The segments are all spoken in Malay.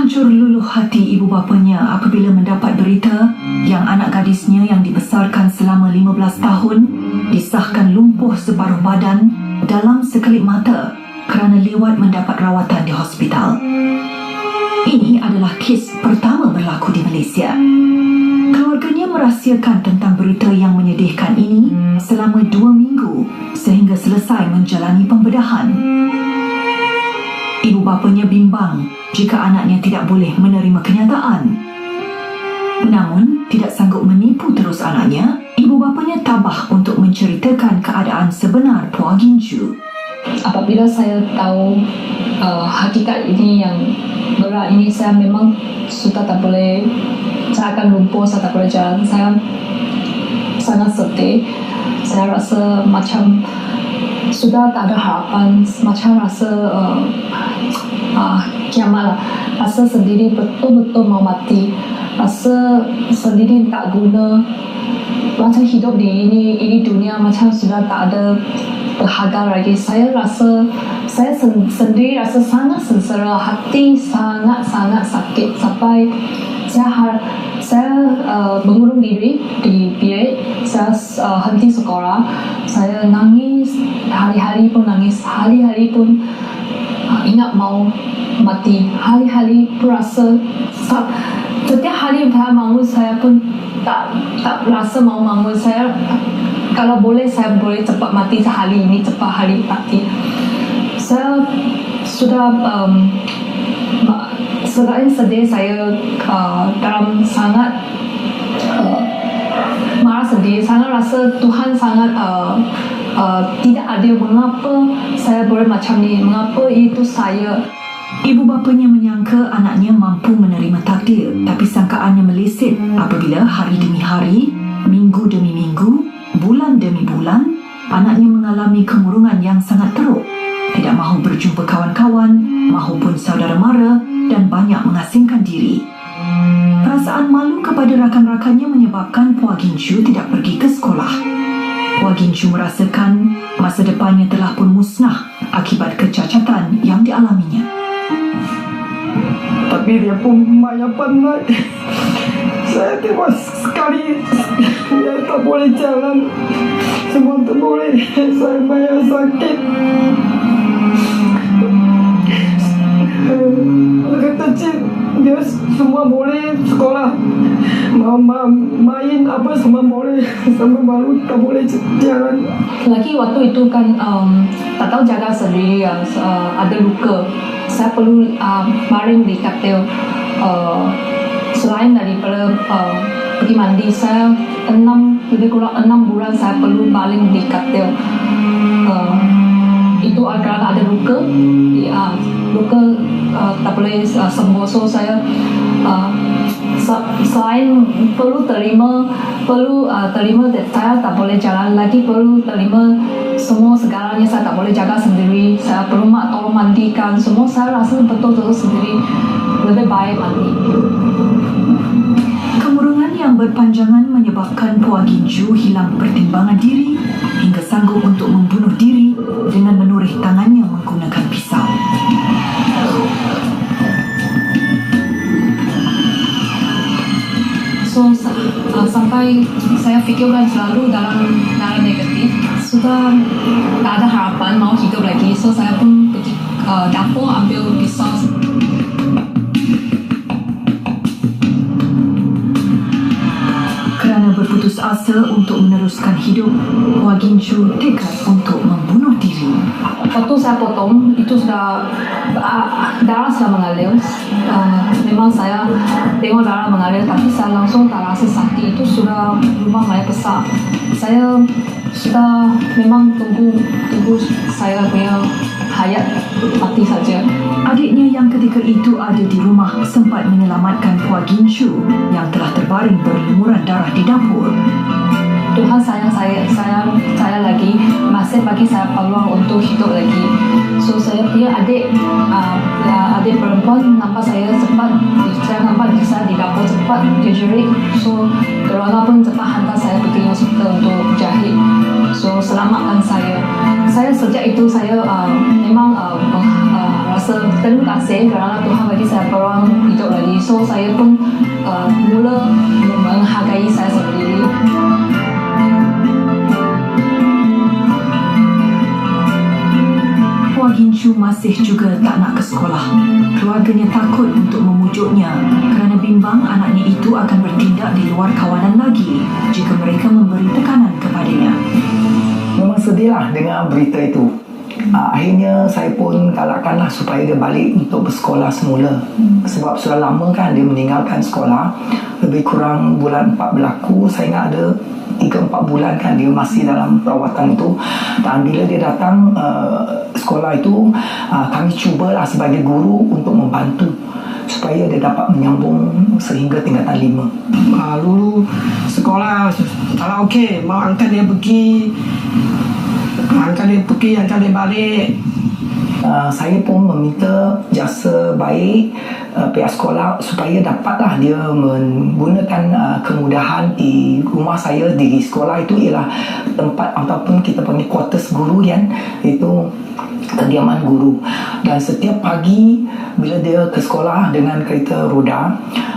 Hancur luluh hati ibu bapanya apabila mendapat berita yang anak gadisnya yang dibesarkan selama 15 tahun disahkan lumpuh separuh badan dalam sekelip mata kerana lewat mendapat rawatan di hospital. Ini adalah kes pertama berlaku di Malaysia. Keluarganya merahsiakan tentang berita yang menyedihkan ini selama 2 minggu sehingga selesai menjalani pembedahan. Ibu bapanya bimbang jika anaknya tidak boleh menerima kenyataan. Namun, tidak sanggup menipu terus anaknya, ibu bapanya tabah untuk menceritakan keadaan sebenar Puah Gincu. Apabila saya tahu hakikat ini yang berat ini, saya memang sudah tak boleh, saya akan lumpuh, saya tak boleh jalan. Saya sangat sedih. Saya rasa macam sudah tak ada harapan, macam rasa kiamat lah. Rasa sendiri betul-betul mau mati, rasa sendiri tak guna, macam hidup di ini dunia macam sudah tak ada berharga lagi. Saya rasa saya sendiri rasa sangat sengsara, hati sangat sakit sampai saya mengurung diri di bilik. Saya henti sekolah. Saya nangis, hari-hari pun nangis, hari-hari pun ingat mau mati, hari-hari pun rasa setiap hari saya bangun, saya pun tak rasa mau bangun. Saya kalau boleh saya boleh cepat mati hari ini, cepat hari mati. Saya sudah selain sedih, saya dalam sangat marah sedih. Saya rasa Tuhan sangat tidak adil. Mengapa saya boleh macam ni? Mengapa itu saya? Ibu bapanya menyangka anaknya mampu menerima takdir, tapi sangkaannya meleset apabila hari demi hari, minggu demi minggu, bulan demi bulan, anaknya mengalami kemurungan yang sangat teruk. Tidak mahu berjumpa kawan-kawan, mahupun saudara mara dan banyak mengasingkan diri. Perasaan malu kepada rakan-rakannya menyebabkan Puah Gincu tidak pergi ke sekolah. Puah Gincu merasakan masa depannya telah pun musnah akibat kecacatan yang dialaminya. Tapi dia pun banyak penat. Saya tengok sekali dia tak boleh jalan, semua tak boleh. Saya banyak sakit. Kecil dia semua boleh sekolah, main apa semua boleh, sampai baru tak boleh jalan. Lagi waktu itu kan tak tahu jaga sendiri, ada luka. Saya perlu baring di katil. Selain daripada pergi mandi, saya lebih kurang 6 bulan saya perlu baring di katil. Itu adalah ada luka, luka tak boleh sembuh. So saya selain perlu terima saya tak boleh jalan lagi, perlu terima semua segalanya. Saya tak boleh jaga sendiri, saya perlu mak tolong mandikan semua. Saya rasa betul-betul sendiri lebih baik mandi. Kemurungan yang berpanjangan menyebabkan Puah Gincu hilang pertimbangan diri hingga sanggup untuk membunuh diri dengan menurih tangannya menggunakan pisau. So sampai saya fikirkan selalu dalam negatif, sudah tak ada harapan mau hidup lagi. So saya pun pergi dapur ambil pisau. Kerana berputus asa untuk meneruskan hidup, Puah Gincu tekad untuk membunuh diri. Waktu saya potong, itu sudah darah sudah mengalir. Memang saya tengok darah mengalir, tapi saya langsung tak rasa sakit. Itu sudah rumah banyak besar. Saya sudah memang tunggu saya punya hayat mati saja. Adiknya yang ketika itu ada di rumah sempat menyelamatkan Puah Gincu yang telah terbaring berlumuran darah di dapur. Tuhan sayang saya lagi, masih bagi saya peluang untuk hidup lagi. So saya punya adik perempuan nampak saya cepat, saya nampak saya di dapur cepat dia jerit. So keluarga pun cepat hantar saya pergi hospital untuk jahit. So selamatkan saya. Saya sejak itu saya memang rasa rasa terima kasih kerana Tuhan bagi saya peluang hidup lagi. So saya pun mula menghargai saya sendiri. Puan Hincu masih juga tak nak ke sekolah. Keluarganya takut untuk memujuknya kerana bimbang anaknya itu akan bertindak di luar kawanan lagi jika mereka memberi tekanan kepadanya. Memang sedihlah dengar berita itu. Akhirnya saya pun galakkanlah supaya dia balik untuk bersekolah semula. Sebab sudah lama kan dia meninggalkan sekolah. Lebih kurang bulan 4 berlaku. Saya ingat ada 3-4 bulan kan dia masih dalam perawatan itu. Dan bila dia datang sekolah itu, kami cubalah sebagai guru untuk membantu supaya dia dapat menyambung sehingga tingkatan 5. Lulu sekolah kalau okey, mau angkat dia pergi, angkat dia balik. Saya pun meminta jasa baik pihak sekolah supaya dapatlah dia menggunakan kemudahan di rumah saya. Di sekolah itu ialah tempat ataupun kita panggil quarters guru kan, itu kediaman guru. Dan setiap pagi bila dia ke sekolah dengan kereta roda,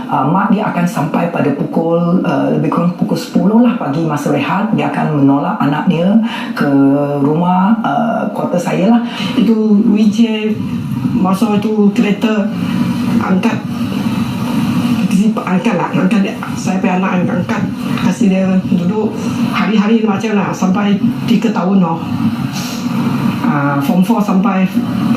mak dia akan sampai pada pukul lebih kurang pukul 10 lah pagi masa rehat. Dia akan menolak anaknya ke rumah quarter saya lah. Itu wheelchair masuk itu kereta angkat dia. Saya punya anak angkat, kasih dia duduk hari-hari macam lah sampai 3 tahun loh. Form 4 sampai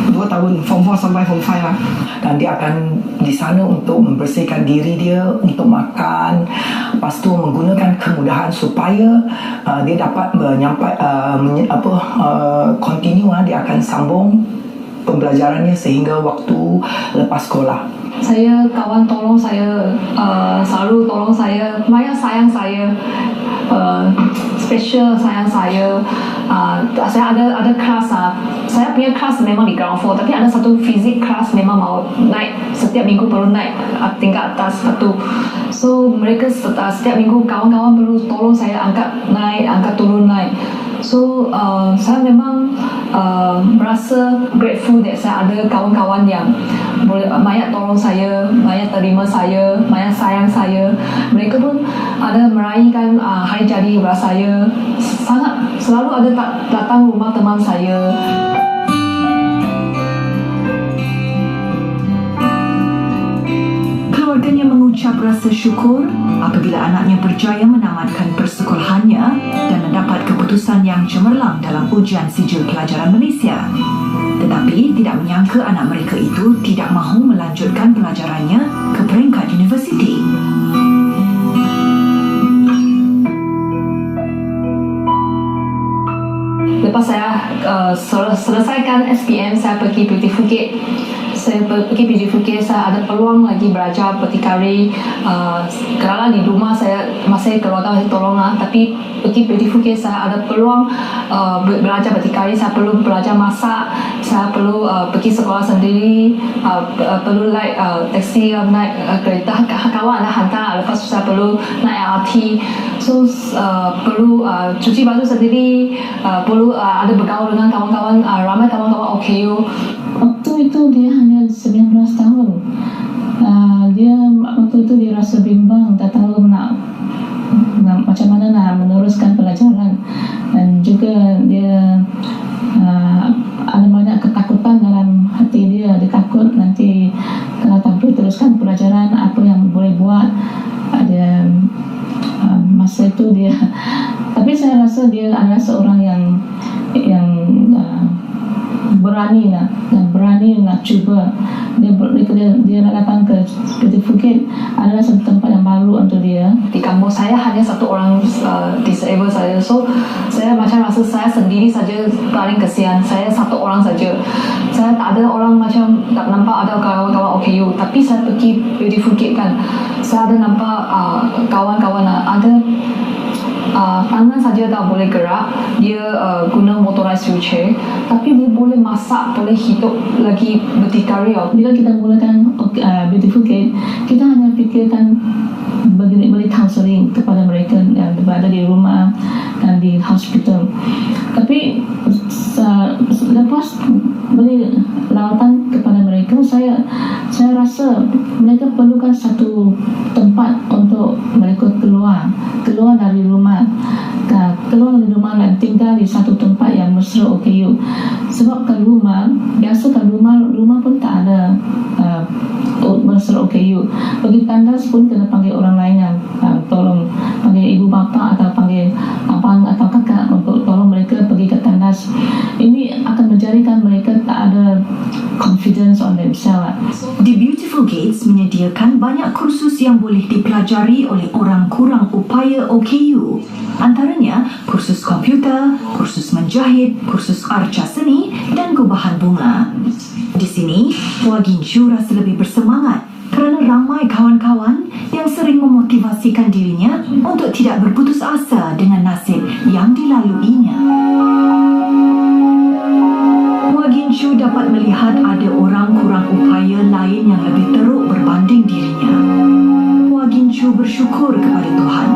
2 tahun, Form 4 sampai Form 5 lah. Dan dia akan di sana untuk membersihkan diri dia, untuk makan, lepas tu menggunakan kemudahan supaya dia dapat continue, dia akan sambung pembelajarannya sehingga waktu lepas sekolah. Saya kawan tolong saya, selalu tolong saya, banyak sayang saya, special sayang saya. Saya ada kelas, saya punya kelas memang di ground floor, tapi ada satu fizik kelas memang mau naik, setiap minggu perlu naik tingkat atas satu. So mereka setiap minggu kawan-kawan perlu tolong saya angkat naik, angkat turun naik. So saya memang merasa grateful that saya ada kawan-kawan yang boleh banyak tolong saya, banyak terima saya, banyak sayang saya. Mereka pun ada meraihkan hari jadi kepada saya. Sangat selalu ada datang rumah teman saya. Keluarganya mengucap rasa syukur apabila anaknya berjaya menamatkan persekolahannya dan mendapat keputusan yang cemerlang dalam ujian sijil pelajaran Malaysia. Tetapi tidak menyangka anak mereka itu tidak mahu melanjutkan pelajarannya ke peringkat universiti. Lepas saya selesaikan SPM, saya pergi Beautiful Gate. Saya pergi Beautiful Gate, saya ada peluang lagi belajar berdikari. Kerana di rumah saya masih keluarga masih tolong lah, tapi pergi Beautiful Gate saya ada peluang belajar berdikari. Saya perlu belajar masak, saya perlu pergi sekolah sendiri, perlu naik taksi, naik kereta, kawan ada hantar. Lepas saya perlu naik LRT. So perlu cuci baju sendiri, perlu ada bergaul dengan kawan-kawan, ramai kawan-kawan OKU. Waktu itu dia hanya 19 tahun. Dia waktu itu dia rasa bimbang, tak tahu nak macam mana nak meneruskan pelajaran, dan juga dia ada banyak ketakutan dalam hati dia. Dia takut nanti kalau tak boleh teruskan pelajaran, apa yang boleh buat. Ada masa itu dia, tapi saya rasa dia adalah seorang yang berani nak cuba. Dia nak datang ke Beautiful Gate adalah satu tempat yang baru untuk dia. Di kampus saya hanya satu orang disabled saja. So saya macam rasa saya sendiri saja paling kesian. Saya satu orang saja. Saya tak ada orang macam tak nampak ada kawan-kawan OKU. Tapi saya pergi Beautiful Gate kan, saya ada nampak kawan-kawan ada tangan saja tak boleh gerak. Dia guna motorized wheelchair, tapi dia boleh masak, boleh hidup lagi berdikari. Bila kita mulakan Beautiful Gate, kita hanya fikirkan beri counseling kepada mereka yang berada di rumah dan di hospital. Tapi lepas beri lawatan kepada mereka saya rasa mereka perlukan satu tempat untuk mereka keluar dari rumah, dan tinggal di satu tempat yang mesra OKU. Sebab kat rumah, biasa kat rumah pun tak ada mesra OKU. Pergi tandas pun kena panggil orang lain yang tolong, panggil ibu bapa atau panggil abang atau kakak untuk tolong mereka pergi ke tandas. Ini akan menjadikan mereka tak ada confidence on themselves. The Beautiful Gates menyediakan banyak kursus yang boleh dipelajari oleh orang kurang upaya OKU. Antaranya kursus komputer, kursus menjahit, kursus arca seni dan gubahan bunga. Di sini, Puan Ginju rasa lebih bersemangat kerana ramai kawan-kawan yang sering memotivasikan dirinya untuk tidak berputus asa dengan nasib yang dilaluinya. Puan Ginju dapat melihat ada orang kurang upaya lain yang lebih teruk berbanding dirinya. Puan Ginju bersyukur kepada Tuhan